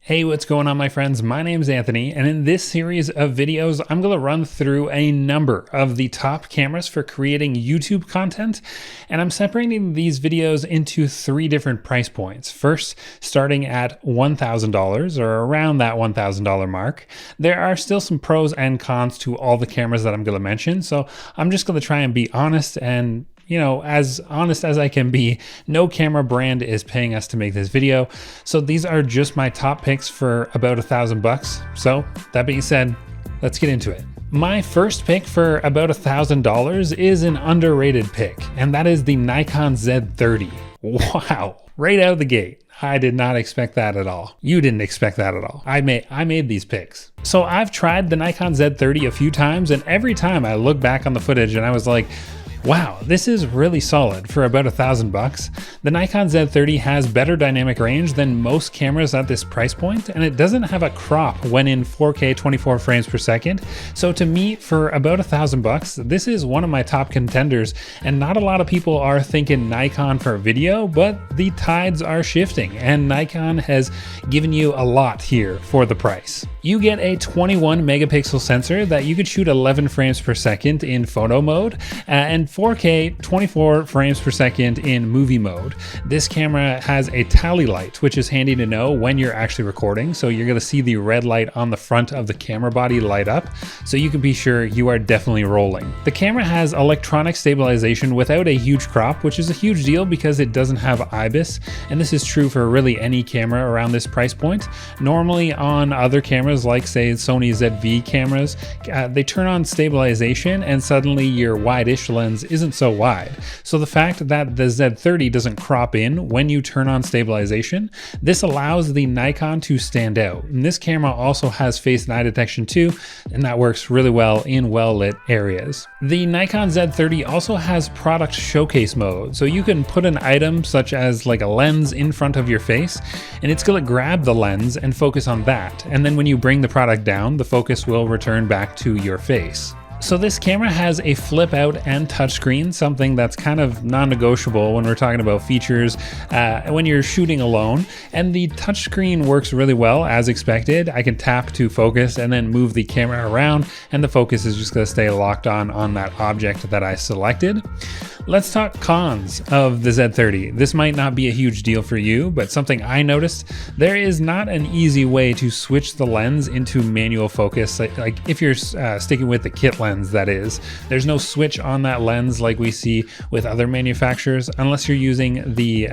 Hey, what's going on, my friends? My name's Anthony, and in this series of videos, I'm going to run through a number of the top cameras for creating YouTube content, and I'm separating these videos into three different price points. First, starting at $1,000 or around that $1,000 mark. There are still some pros and cons to all the cameras that I'm going to mention, so I'm just going to try and be honest and as honest as I can be. No camera brand is paying us to make this video. So these are just my top picks for about $1,000. So that being said, let's get into it. My first pick for about $1,000 is an underrated pick, and that is the Nikon Z30. Wow, right out of the gate. I did not expect that at all. You didn't expect that at all. I made these picks. So I've tried the Nikon Z30 a few times, and every time I look back on the footage and I was like, wow, this is really solid for about $1,000. The Nikon Z30 has better dynamic range than most cameras at this price point, and it doesn't have a crop when in 4K 24 frames per second. So to me, for about $1,000, this is one of my top contenders, and not a lot of people are thinking Nikon for video, but the tides are shifting, and Nikon has given you a lot here for the price. You get a 21 megapixel sensor that you could shoot 11 frames per second in photo mode, and 4K 24 frames per second in movie mode. This camera has a tally light, which is handy to know when you're actually recording. So you're going to see the red light on the front of the camera body light up, so you can be sure you are definitely rolling. The camera has electronic stabilization without a huge crop, which is a huge deal because it doesn't have IBIS, and this is true for really any camera around this price point. Normally on other cameras like say Sony ZV cameras, they turn on stabilization and suddenly your wide-ish lens isn't so wide. So the fact that the Z30 doesn't crop in when you turn on stabilization, this allows the Nikon to stand out. And this camera also has face and eye detection too, and that works really well in well-lit areas. The Nikon Z30 also has product showcase mode, so you can put an item such as like a lens in front of your face, and it's going to grab the lens and focus on that. And then when you bring the product down, the focus will return back to your face. So this camera has a flip out and touchscreen, something that's kind of non-negotiable when we're talking about features when you're shooting alone. And the touchscreen works really well as expected. I can tap to focus and then move the camera around, and the focus is just going to stay locked on that object that I selected. Let's talk cons of the Z30. This might not be a huge deal for you, but something I noticed, there is not an easy way to switch the lens into manual focus. Like if you're sticking with the kit lens, that is, there's no switch on that lens like we see with other manufacturers, unless you're using the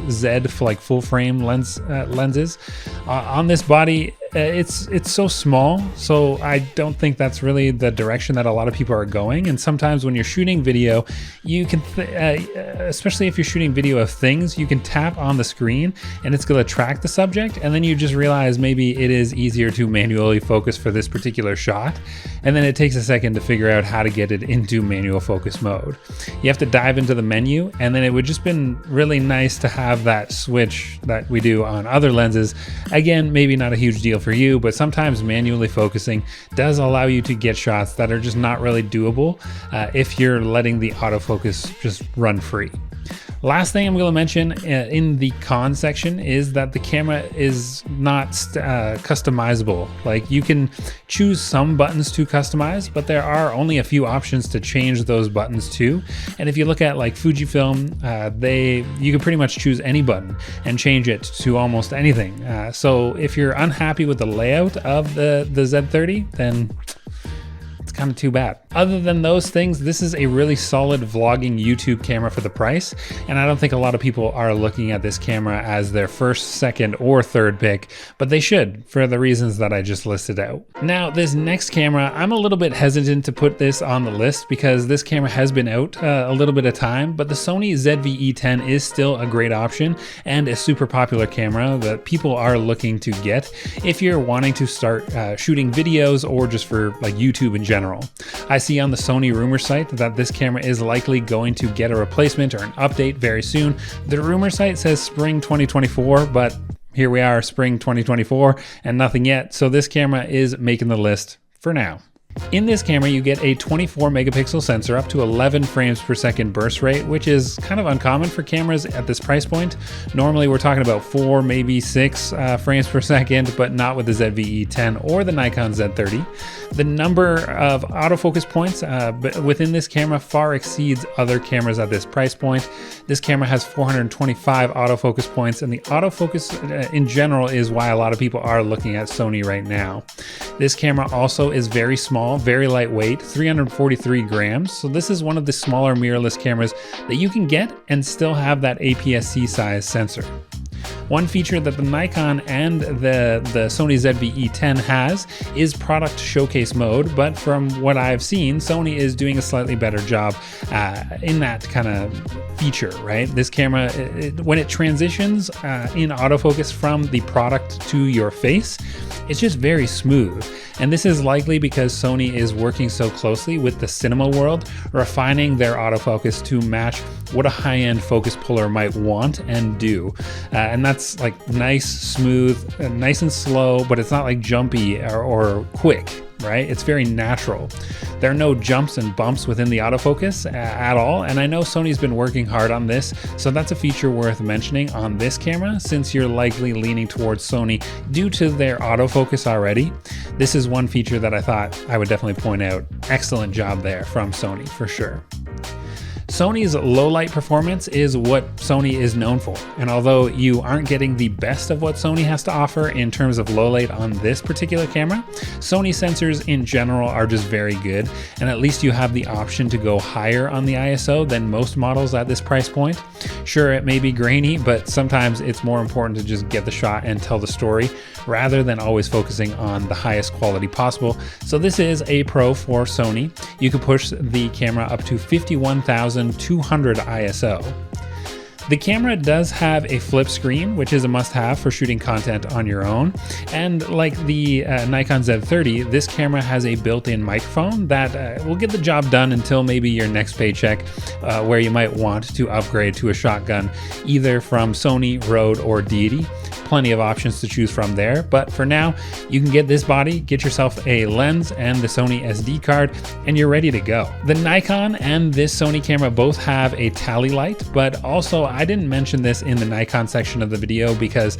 Z like full frame lenses. On this body, it's so small, so I don't think that's really the direction that a lot of people are going. And sometimes when you're shooting video, you can, especially if you're shooting video of things, you can tap on the screen and it's going to track the subject, and then you just realize maybe it is easier to manually focus for this particular shot, and then it takes a second to figure out how to get it into manual focus mode. You have to dive into the menu, and then it would just been really nice to have that switch that we do on other lenses. Again, maybe not a huge deal for you, but sometimes manually focusing does allow you to get shots that are just not really doable if you're letting the autofocus just run free. Last thing I'm going to mention in the con section is that the camera is not customizable. Like, you can choose some buttons to customize, but there are only a few options to change those buttons too. And if you look at like Fujifilm, you can pretty much choose any button and change it to almost anything. So if you're unhappy with the layout of the Z30, then kind of too bad. Other than those things, this is a really solid vlogging YouTube camera for the price, and I don't think a lot of people are looking at this camera as their first, second, or third pick, but they should for the reasons that I just listed out. Now, this next camera, I'm a little bit hesitant to put this on the list because this camera has been out a little bit of time, but the Sony ZV-E10 is still a great option and a super popular camera that people are looking to get if you're wanting to start shooting videos or just for like YouTube in general. I see on the Sony rumor site that this camera is likely going to get a replacement or an update very soon. The rumor site says spring 2024, but here we are, spring 2024, and nothing yet. So this camera is making the list for now. In this camera, you get a 24 megapixel sensor up to 11 frames per second burst rate, which is kind of uncommon for cameras at this price point. Normally we're talking about 4, maybe 6 frames per second, but not with the ZVE10 or the Nikon Z30. The number of autofocus points within this camera far exceeds other cameras at this price point. This camera has 425 autofocus points, and the autofocus in general is why a lot of people are looking at Sony right now. This camera also is very small, very lightweight, 343 grams. So this is one of the smaller mirrorless cameras that you can get and still have that APS-C size sensor. One feature that the Nikon and the Sony ZVE10 has is product showcase mode, but from what I've seen, Sony is doing a slightly better job in that kind of feature, right? This camera, when it transitions in autofocus from the product to your face, it's just very smooth. And this is likely because Sony is working so closely with the cinema world, refining their autofocus to match what a high-end focus puller might want and do. And that's like nice, smooth, nice and slow, but it's not like jumpy or quick, right? It's very natural. There are no jumps and bumps within the autofocus at all, and I know Sony's been working hard on this, so that's a feature worth mentioning on this camera since you're likely leaning towards Sony due to their autofocus already. This is one feature that I thought I would definitely point out. Excellent job there from Sony for sure. Sony's low light performance is what Sony is known for, and although you aren't getting the best of what Sony has to offer in terms of low light on this particular camera, Sony sensors in general are just very good, and at least you have the option to go higher on the ISO than most models at this price point. Sure, it may be grainy, but sometimes it's more important to just get the shot and tell the story rather than always focusing on the highest quality possible. So this is a pro for Sony. You can push the camera up to 51,200 ISO. The camera does have a flip screen, which is a must-have for shooting content on your own. And like the Nikon Z30, this camera has a built-in microphone that will get the job done until maybe your next paycheck, where you might want to upgrade to a shotgun, either from Sony, Rode, or Deity. Plenty of options to choose from there, but for now, you can get this body, get yourself a lens and the Sony SD card, and you're ready to go. The Nikon and this Sony camera both have a tally light, but also I didn't mention this in the Nikon section of the video because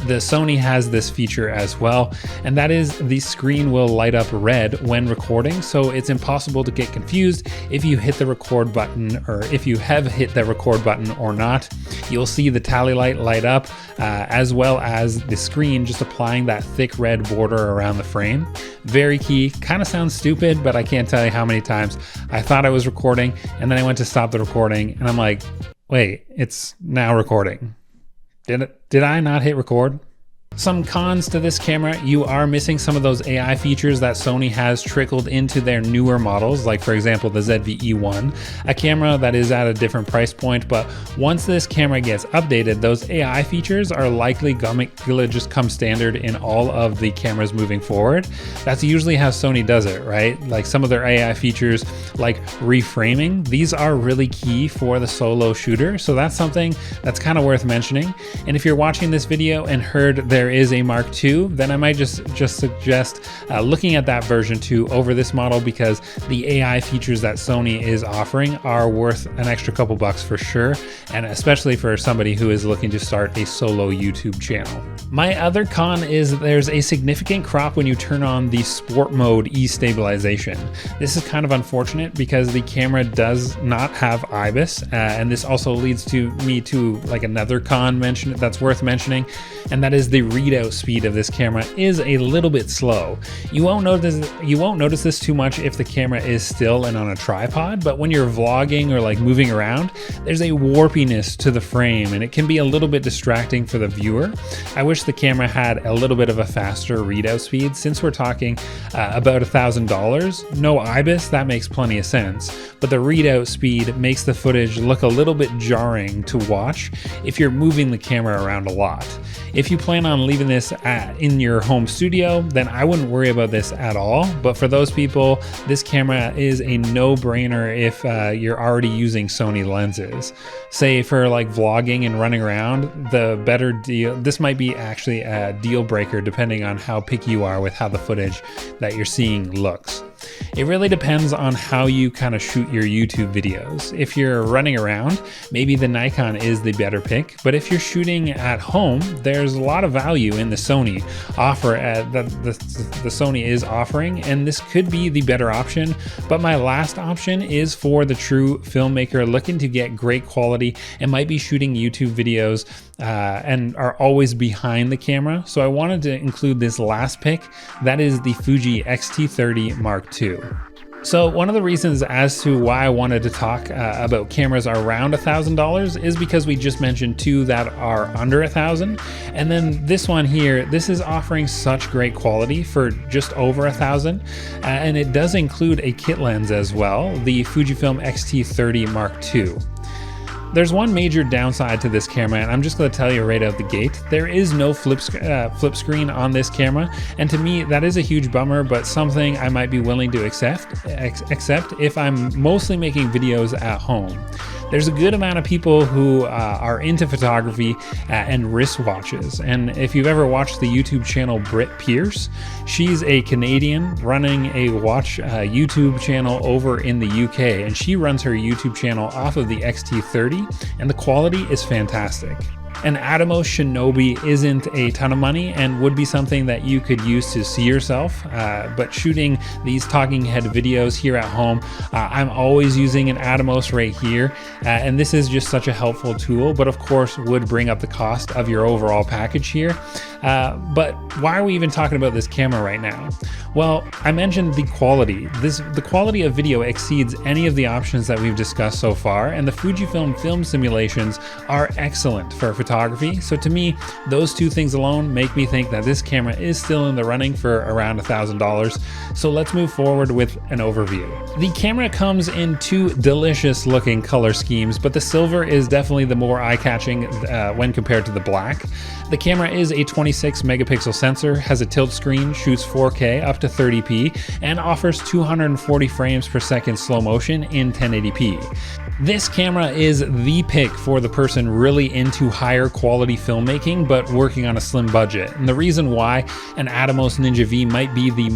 the Sony has this feature as well, and that is the screen will light up red when recording, so it's impossible to get confused if you hit the record button or if you have hit the record button or not. You'll see the tally light light up as well as the screen just applying that thick red border around the frame. Very key. Kind of sounds stupid, but I can't tell you how many times I thought I was recording and then I went to stop the recording and I'm like, wait, it's now recording. Did I not hit record? Some cons to this camera: you are missing some of those AI features that Sony has trickled into their newer models, like for example the ZVE1, a camera that is at a different price point, but once this camera gets updated, those AI features are likely gonna just come standard in all of the cameras moving forward. That's usually how Sony does it, right? Like some of their AI features like reframing, these are really key for the solo shooter, so that's something that's kind of worth mentioning. And if you're watching this video and heard there is a Mark II, then I might just suggest looking at that version 2 over this model, because the AI features that Sony is offering are worth an extra couple bucks for sure, and especially for somebody who is looking to start a solo YouTube channel. My other con is there's a significant crop when you turn on the sport mode e-stabilization. This is kind of unfortunate because the camera does not have IBIS, and this also leads me to like another con that's worth mentioning, and that is the readout speed of this camera is a little bit slow. You won't notice this too much if the camera is still and on a tripod, but when you're vlogging or like moving around, there's a warpiness to the frame and it can be a little bit distracting for the viewer. I wish the camera had a little bit of a faster readout speed. Since we're talking about $1,000, no IBIS, that makes plenty of sense, but the readout speed makes the footage look a little bit jarring to watch if you're moving the camera around a lot. If you plan on leaving this in your home studio, then I wouldn't worry about this at all. But for those people, this camera is a no-brainer if you're already using Sony lenses. Say for like vlogging and running around, the better deal, this might be actually a deal breaker depending on how picky you are with how the footage that you're seeing looks. It really depends on how you kind of shoot your YouTube videos. If you're running around, maybe the Nikon is the better pick, but if you're shooting at home, there's a lot of value in the Sony offer that the Sony is offering, and this could be the better option. But my last option is for the true filmmaker looking to get great quality and might be shooting YouTube videos and are always behind the camera. So I wanted to include this last pick, that is the Fuji X-T30 Mark II. So one of the reasons as to why I wanted to talk about cameras around $1,000 is because we just mentioned two that are under $1,000, and then this one here, this is offering such great quality for just over $1,000, and it does include a kit lens as well, the Fujifilm X-T30 Mark II. There's one major downside to this camera, and I'm just going to tell you right out the gate. There is no flip screen on this camera, and to me that is a huge bummer, but something I might be willing to accept if I'm mostly making videos at home. There's a good amount of people who are into photography and wristwatches, and if you've ever watched the YouTube channel Britt Pierce, she's a Canadian running a watch YouTube channel over in the UK, and she runs her YouTube channel off of the X-T30, and the quality is fantastic. An Atomos Shinobi isn't a ton of money and would be something that you could use to see yourself, but shooting these talking head videos here at home, I'm always using an Atomos right here, and this is just such a helpful tool, but of course would bring up the cost of your overall package here. But why are we even talking about this camera right now? Well, I mentioned the quality. The quality of video exceeds any of the options that we've discussed so far, and the Fujifilm film simulations are excellent for photography. So to me, those two things alone make me think that this camera is still in the running for around $1,000. So let's move forward with an overview. The camera comes in two delicious looking color schemes, but the silver is definitely the more eye-catching when compared to the black. The camera is a 26 megapixel sensor, has a tilt screen, shoots 4K up to 30p, and offers 240 frames per second slow motion in 1080p. This camera is the pick for the person really into higher quality filmmaking but working on a slim budget. And the reason why an Atomos Ninja V might be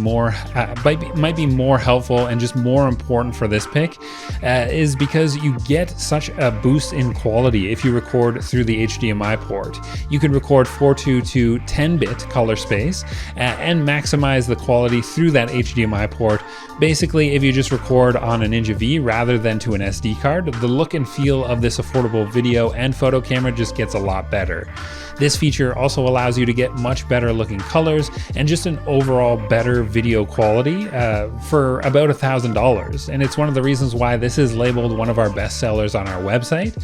more helpful and just more important for this pick is because you get such a boost in quality if you record through the HDMI port. You can record 4:2 to 10-bit color space and maximize the quality through that HDMI port. Basically, if you just record on a Ninja V rather than to an SD card, the look and feel of this affordable video and photo camera just gets a lot better. This feature also allows you to get much better looking colors and just an overall better video quality for about $1,000. And it's one of the reasons why this is labeled one of our best sellers on our website.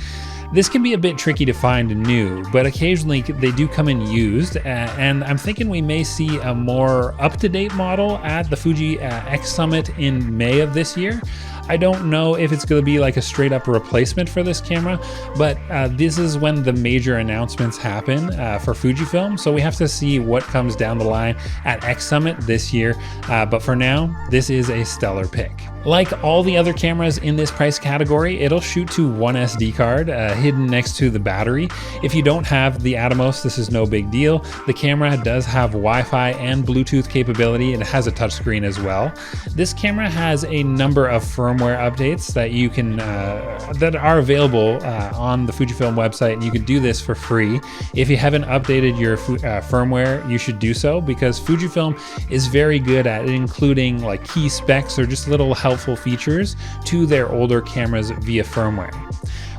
This can be a bit tricky to find new, but occasionally they do come in used, and I'm thinking we may see a more up-to-date model at the Fuji X Summit in May of this year. I don't know if it's going to be like a straight up replacement for this camera, but this is when the major announcements happen for Fujifilm, so we have to see what comes down the line at X Summit this year, but for now, this is a stellar pick. Like all the other cameras in this price category, it'll shoot to one SD card hidden next to the battery. If you don't have the Atomos, this is no big deal. The camera does have Wi-Fi and Bluetooth capability, and it has a touchscreen as well. This camera has a number of firmware updates that you can that are available on the Fujifilm website, and you can do this for free. If you haven't updated your firmware, you should do so, because Fujifilm is very good at including like key specs or just little helpful features to their older cameras via firmware.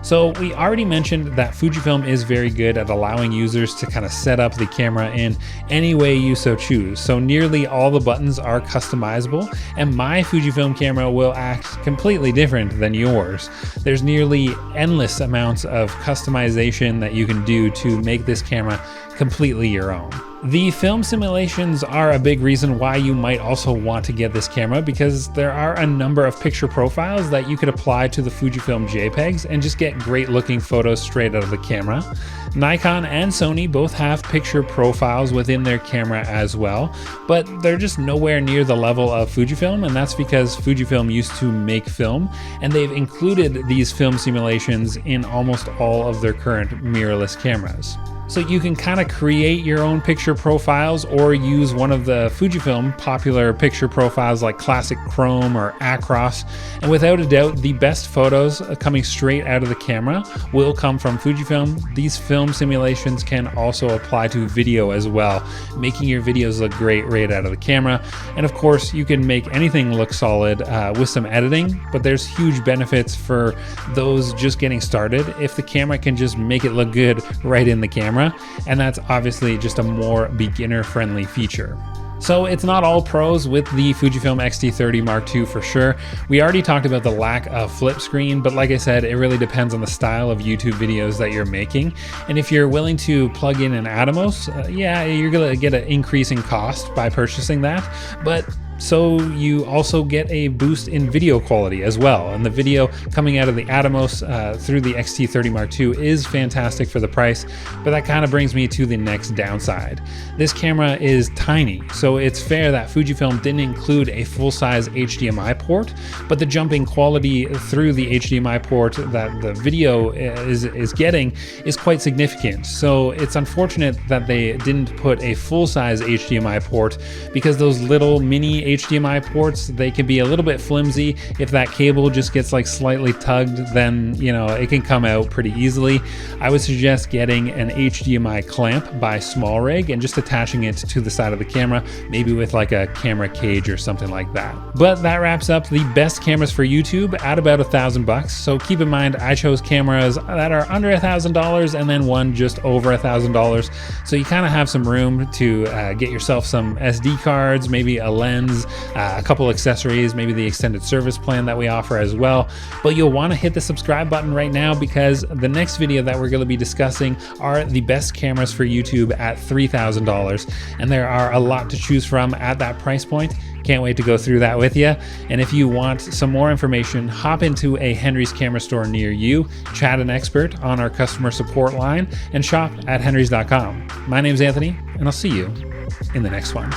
So we already mentioned that Fujifilm is very good at allowing users to kind of set up the camera in any way you so choose. So nearly all the buttons are customizable, and my Fujifilm camera will act completely different than yours. There's nearly endless amounts of customization that you can do to make this camera completely your own. The film simulations are a big reason why you might also want to get this camera, because there are a number of picture profiles that you could apply to the Fujifilm JPEGs and just get great looking photos straight out of the camera. Nikon and Sony both have picture profiles within their camera as well, but they're just nowhere near the level of Fujifilm, and that's because Fujifilm used to make film, and they've included these film simulations in almost all of their current mirrorless cameras. So you can kind of create your own picture profiles or use one of the Fujifilm popular picture profiles like Classic Chrome or Acros. And without a doubt, the best photos coming straight out of the camera will come from Fujifilm. These film simulations can also apply to video as well, making your videos look great right out of the camera. And of course, you can make anything look solid with some editing, but there's huge benefits for those just getting started if the camera can just make it look good right in the camera. And that's obviously just a more beginner-friendly feature. So it's not all pros with the Fujifilm X-T30 Mark II for sure. We already talked about the lack of flip screen, but like I said, it really depends on the style of YouTube videos that you're making. And if you're willing to plug in an Atomos, yeah, you're gonna get an increase in cost by purchasing that, but so you also get a boost in video quality as well. And the video coming out of the Atomos through the X-T30 Mark II is fantastic for the price, but that kind of brings me to the next downside. This camera is tiny, so it's fair that Fujifilm didn't include a full-size HDMI port, but the jumping quality through the HDMI port that the video is getting is quite significant. So it's unfortunate that they didn't put a full-size HDMI port, because those little mini HDMI ports, they can be a little bit flimsy. If that cable just gets like slightly tugged, then it can come out pretty easily. I would suggest getting an HDMI clamp by SmallRig and just attaching it to the side of the camera, maybe with like a camera cage or something like that. But that wraps up the best cameras for YouTube at about $1,000. So keep in mind, I chose cameras that are under $1,000 and then one just over $1,000. So you kind of have some room to get yourself some SD cards, maybe a lens, a couple accessories, maybe the extended service plan that we offer as well. But you'll want to hit the subscribe button right now, because the next video that we're going to be discussing are the best cameras for YouTube at $3,000. And there are a lot to choose from at that price point. Can't wait to go through that with you. And if you want some more information, hop into a Henry's camera store near you, chat an expert on our customer support line, and shop at henrys.com. My name's Anthony, and I'll see you in the next one.